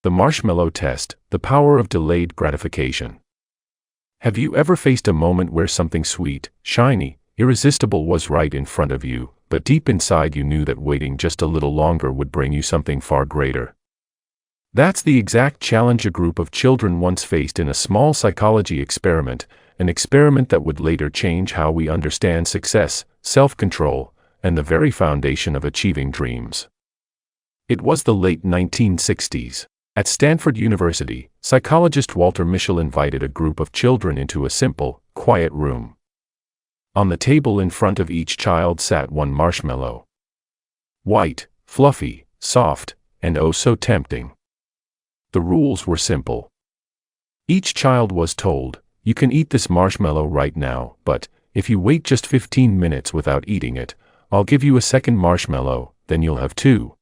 The Marshmallow Test, the power of delayed gratification. Have you ever faced a moment where something sweet, shiny, irresistible was right in front of you, but deep inside you knew that waiting just a little longer would bring you something far greater? That's the exact challenge a group of children once faced in a small psychology experiment, an experiment that would later change how we understand success, self-control, and the very foundation of achieving dreams. It was the late 1960s. At Stanford University, psychologist Walter Mischel invited a group of children into a simple, quiet room. On the table in front of each child sat one marshmallow. White, fluffy, soft, and oh so tempting. The rules were simple. Each child was told, "You can eat this marshmallow right now, but if you wait just 15 minutes without eating it, I'll give you a second marshmallow, then you'll have two."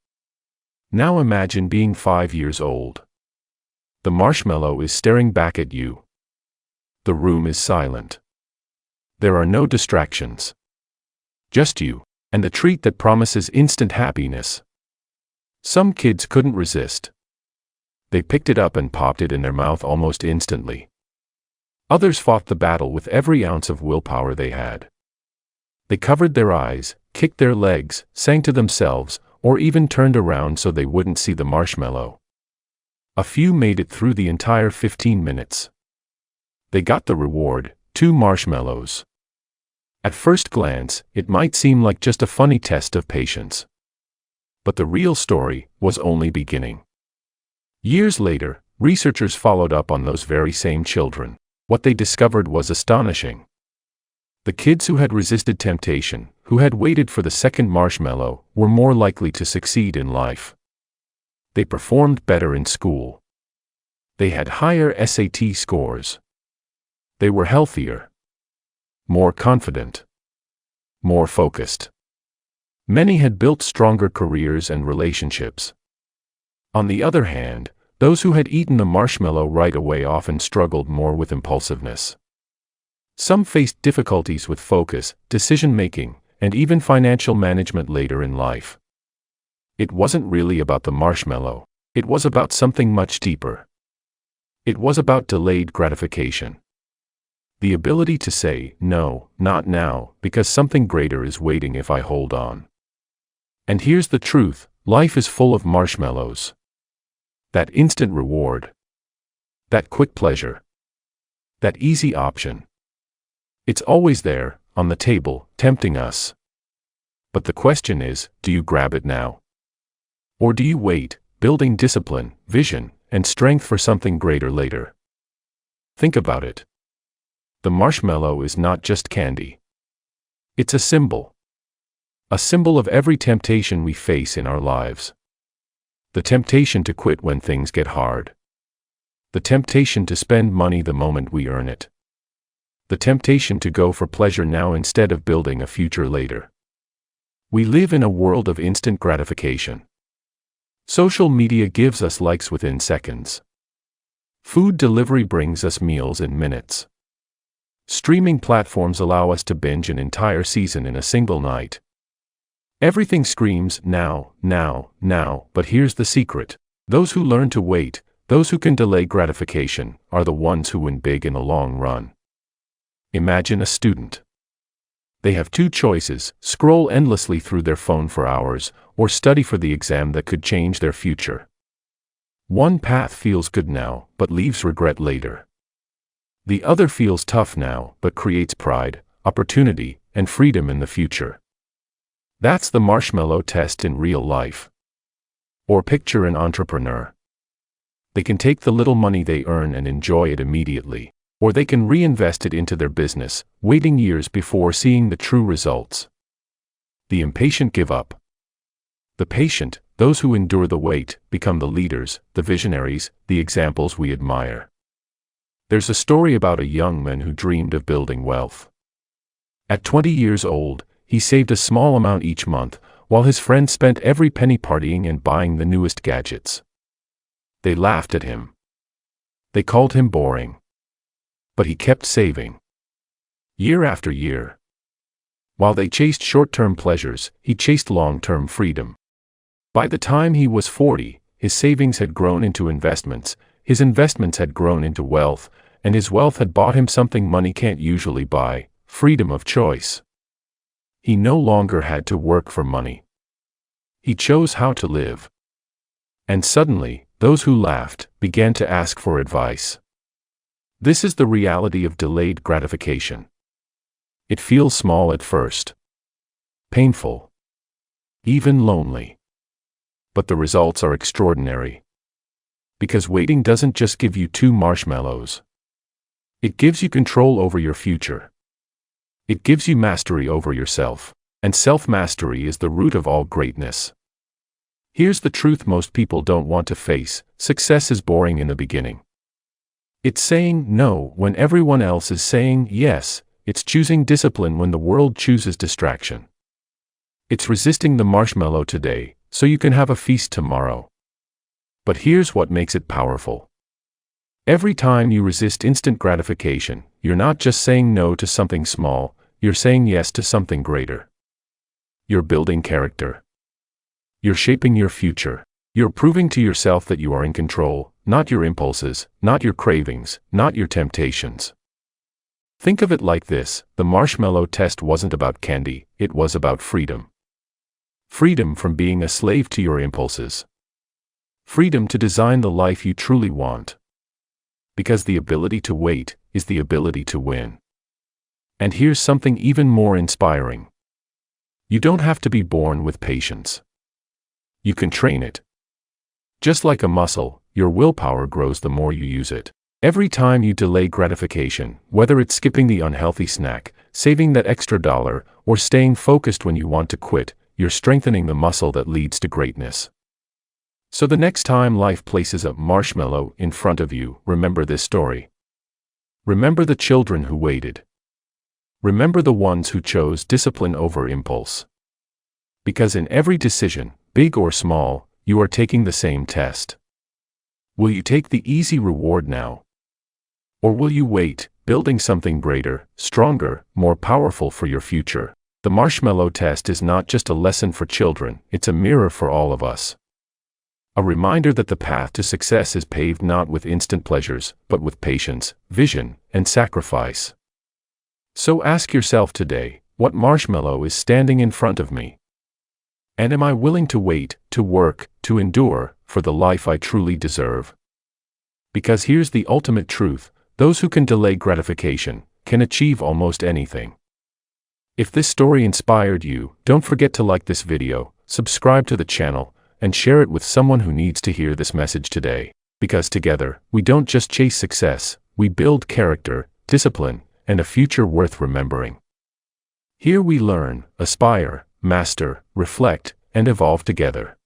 Now imagine being 5 years old. The marshmallow is staring back at you. The room is silent. There are no distractions. Just you, and the treat that promises instant happiness. Some kids couldn't resist. They picked it up and popped it in their mouth almost instantly. Others fought the battle with every ounce of willpower they had. They covered their eyes, kicked their legs, sang to themselves, or even turned around so they wouldn't see the marshmallow. A few made it through the entire 15 minutes. They got the reward, 2 marshmallows. At first glance, it might seem like just a funny test of patience. But the real story was only beginning. Years later, researchers followed up on those very same children. What they discovered was astonishing. The kids who had resisted temptation, who had waited for the second marshmallow, were more likely to succeed in life. They performed better in school. They had higher SAT scores. They were healthier, more confident, more focused. Many had built stronger careers and relationships. On the other hand, those who had eaten the marshmallow right away often struggled more with impulsiveness. Some faced difficulties with focus, decision-making, and even financial management later in life. It wasn't really about the marshmallow. It was about something much deeper. It was about delayed gratification. The ability to say, "No, not now, because something greater is waiting if I hold on." And here's the truth, life is full of marshmallows. That instant reward. That quick pleasure. That easy option. It's always there, on the table, tempting us. But the question is, do you grab it now? Or do you wait, building discipline, vision, and strength for something greater later? Think about it. The marshmallow is not just candy. It's a symbol. A symbol of every temptation we face in our lives. The temptation to quit when things get hard. The temptation to spend money the moment we earn it. The temptation to go for pleasure now instead of building a future later. We live in a world of instant gratification. Social media gives us likes within seconds. Food delivery brings us meals in minutes. Streaming platforms allow us to binge an entire season in a single night. Everything screams, now, now, now, but here's the secret. Those who learn to wait, those who can delay gratification, are the ones who win big in the long run. Imagine a student. They have 2 choices: scroll endlessly through their phone for hours, or study for the exam that could change their future. One path feels good now, but leaves regret later. The other feels tough now, but creates pride, opportunity, and freedom in the future. That's the marshmallow test in real life. Or picture an entrepreneur. They can take the little money they earn and enjoy it immediately. Or they can reinvest it into their business, waiting years before seeing the true results. The impatient give up. The patient, those who endure the wait, become the leaders, the visionaries, the examples we admire. There's a story about a young man who dreamed of building wealth. At 20 years old, he saved a small amount each month, while his friends spent every penny partying and buying the newest gadgets. They laughed at him. They called him boring. But he kept saving. Year after year. While they chased short-term pleasures, he chased long-term freedom. By the time he was 40, his savings had grown into investments, his investments had grown into wealth, and his wealth had bought him something money can't usually buy: freedom of choice. He no longer had to work for money. He chose how to live. And suddenly, those who laughed began to ask for advice. This is the reality of delayed gratification. It feels small at first, painful, even lonely. But the results are extraordinary. Because waiting doesn't just give you 2 marshmallows. It gives you control over your future. It gives you mastery over yourself, and self-mastery is the root of all greatness. Here's the truth most people don't want to face: success is boring in the beginning. It's saying no when everyone else is saying yes. It's choosing discipline when the world chooses distraction. It's resisting the marshmallow today, so you can have a feast tomorrow. But here's what makes it powerful. Every time you resist instant gratification, you're not just saying no to something small, you're saying yes to something greater. You're building character. You're shaping your future. You're proving to yourself that you are in control, not your impulses, not your cravings, not your temptations. Think of it like this: the marshmallow test wasn't about candy, it was about freedom. Freedom from being a slave to your impulses. Freedom to design the life you truly want. Because the ability to wait is the ability to win. And here's something even more inspiring. You don't have to be born with patience. You can train it. Just like a muscle, your willpower grows the more you use it. Every time you delay gratification, whether it's skipping the unhealthy snack, saving that extra dollar, or staying focused when you want to quit, you're strengthening the muscle that leads to greatness. So the next time life places a marshmallow in front of you, remember this story. Remember the children who waited. Remember the ones who chose discipline over impulse. Because in every decision, big or small, you are taking the same test. Will you take the easy reward now? Or will you wait, building something greater, stronger, more powerful for your future? The marshmallow test is not just a lesson for children, it's a mirror for all of us. A reminder that the path to success is paved not with instant pleasures, but with patience, vision, and sacrifice. So ask yourself today, what marshmallow is standing in front of me? And am I willing to wait, to work, to endure, for the life I truly deserve? Because here's the ultimate truth: those who can delay gratification can achieve almost anything. If this story inspired you, don't forget to like this video, subscribe to the channel, and share it with someone who needs to hear this message today. Because together, we don't just chase success, we build character, discipline, and a future worth remembering. Here we learn, aspire, master, reflect, and evolve together.